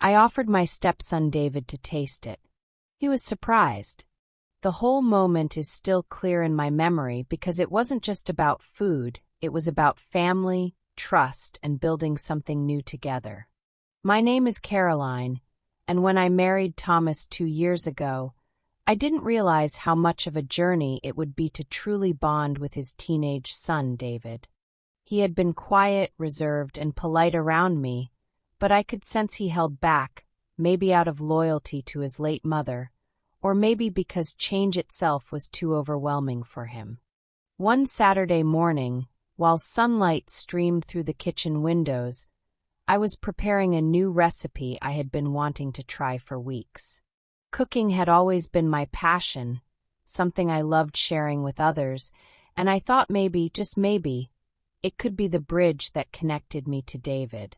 I offered my stepson David to taste it. He was surprised. The whole moment is still clear in my memory because it wasn't just about food, it was about family, trust, and building something new together. My name is Caroline, and when I married Thomas 2 years ago, I didn't realize how much of a journey it would be to truly bond with his teenage son, David. He had been quiet, reserved, and polite around me, but I could sense he held back, maybe out of loyalty to his late mother, or maybe because change itself was too overwhelming for him. One Saturday morning, while sunlight streamed through the kitchen windows, I was preparing a new recipe I had been wanting to try for weeks. Cooking had always been my passion, something I loved sharing with others, and I thought maybe, just maybe, it could be the bridge that connected me to David.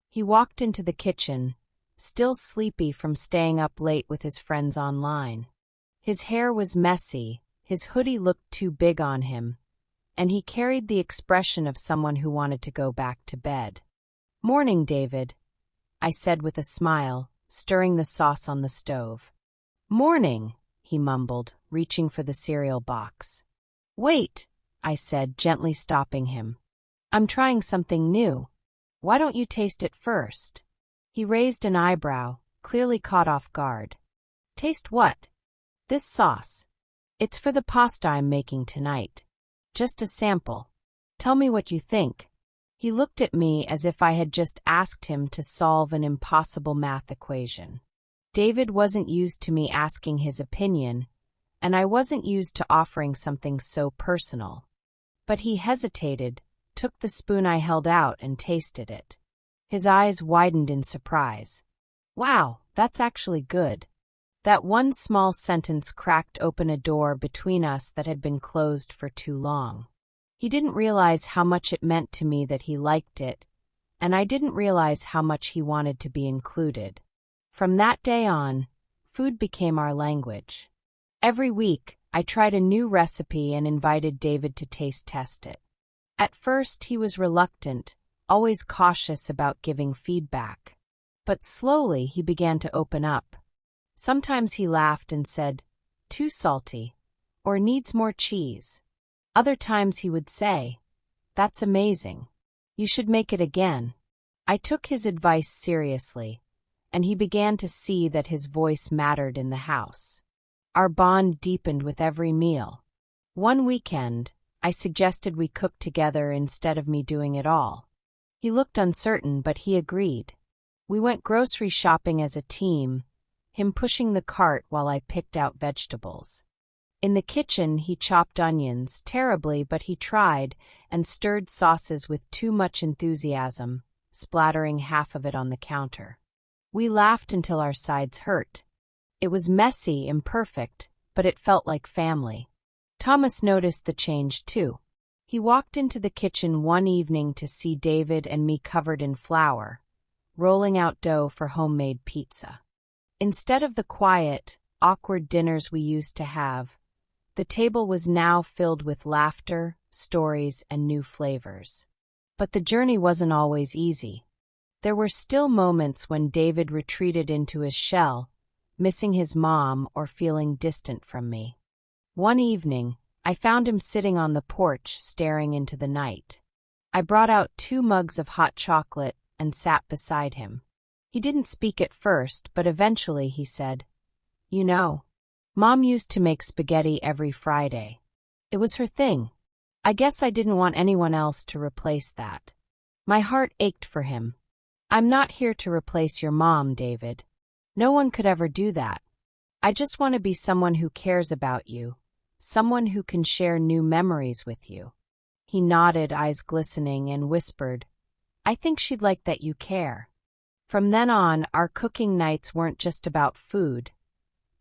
He walked into the kitchen, still sleepy from staying up late with his friends online. His hair was messy, his hoodie looked too big on him, and he carried the expression of someone who wanted to go back to bed. "Morning, David," I said with a smile, stirring the sauce on the stove. "Morning," he mumbled, reaching for the cereal box. "Wait," I said, gently stopping him. "I'm trying something new. Why don't you taste it first?" He raised an eyebrow, clearly caught off guard. "Taste what?" "This sauce. It's for the pasta I'm making tonight. Just a sample. Tell me what you think." He looked at me as if I had just asked him to solve an impossible math equation. David wasn't used to me asking his opinion, and I wasn't used to offering something so personal. But he hesitated, took the spoon I held out and tasted it. His eyes widened in surprise. "Wow, that's actually good." That one small sentence cracked open a door between us that had been closed for too long. He didn't realize how much it meant to me that he liked it, and I didn't realize how much he wanted to be included. From that day on, food became our language. Every week, I tried a new recipe and invited David to taste test it. At first, he was reluctant, always cautious about giving feedback. But slowly, he began to open up. Sometimes he laughed and said, "Too salty," or "Needs more cheese." Other times he would say, "That's amazing. You should make it again." I took his advice seriously, and he began to see that his voice mattered in the house. Our bond deepened with every meal. One weekend, I suggested we cook together instead of me doing it all. He looked uncertain, but he agreed. We went grocery shopping as a team, him pushing the cart while I picked out vegetables. In the kitchen, he chopped onions, terribly, but he tried, and stirred sauces with too much enthusiasm, splattering half of it on the counter. We laughed until our sides hurt. It was messy, imperfect, but it felt like family. Thomas noticed the change too. He walked into the kitchen one evening to see David and me covered in flour, rolling out dough for homemade pizza. Instead of the quiet, awkward dinners we used to have, the table was now filled with laughter, stories, and new flavors. But the journey wasn't always easy. There were still moments when David retreated into his shell, missing his mom or feeling distant from me. One evening, I found him sitting on the porch staring into the night. I brought out 2 mugs of hot chocolate and sat beside him. He didn't speak at first, but eventually he said, "You know, Mom used to make spaghetti every Friday. It was her thing. I guess I didn't want anyone else to replace that." My heart ached for him. "I'm not here to replace your mom, David. No one could ever do that. I just want to be someone who cares about you, someone who can share new memories with you." He nodded, eyes glistening, and whispered, "I think she'd like that you care." From then on, our cooking nights weren't just about food.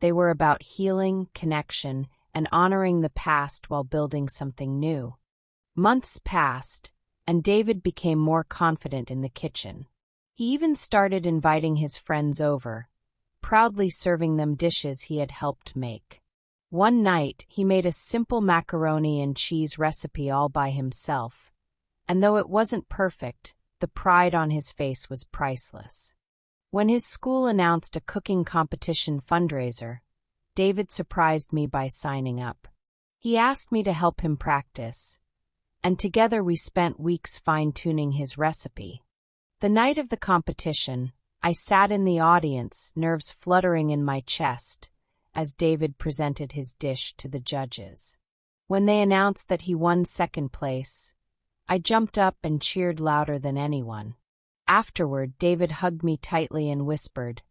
They were about healing, connection, and honoring the past while building something new. Months passed, and David became more confident in the kitchen. He even started inviting his friends over, proudly serving them dishes he had helped make. One night, he made a simple macaroni and cheese recipe all by himself, and though it wasn't perfect, the pride on his face was priceless. When his school announced a cooking competition fundraiser, David surprised me by signing up. He asked me to help him practice, and together we spent weeks fine-tuning his recipe. The night of the competition, I sat in the audience, nerves fluttering in my chest, as David presented his dish to the judges. When they announced that he won second place, I jumped up and cheered louder than anyone. Afterward, David hugged me tightly and whispered,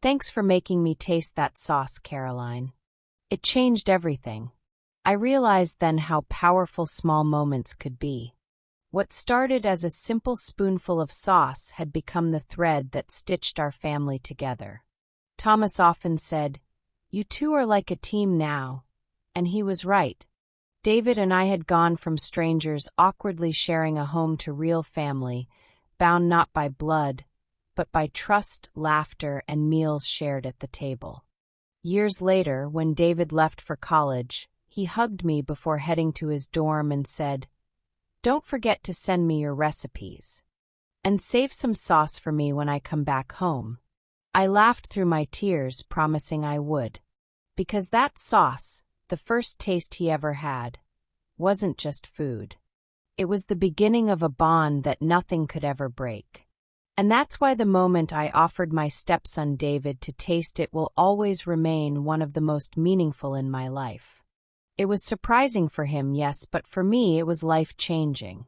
"Thanks for making me taste that sauce, Caroline. It changed everything." I realized then how powerful small moments could be. What started as a simple spoonful of sauce had become the thread that stitched our family together. Thomas often said, "You two are like a team now," and he was right. David and I had gone from strangers awkwardly sharing a home to real family, bound not by blood, but by trust, laughter, and meals shared at the table. Years later, when David left for college, he hugged me before heading to his dorm and said, "Don't forget to send me your recipes. And save some sauce for me when I come back home." I laughed through my tears, promising I would. Because that sauce, the first taste he ever had, wasn't just food. It was the beginning of a bond that nothing could ever break. And that's why the moment I offered my stepson David to taste it will always remain one of the most meaningful in my life. It was surprising for him, yes, but for me it was life-changing.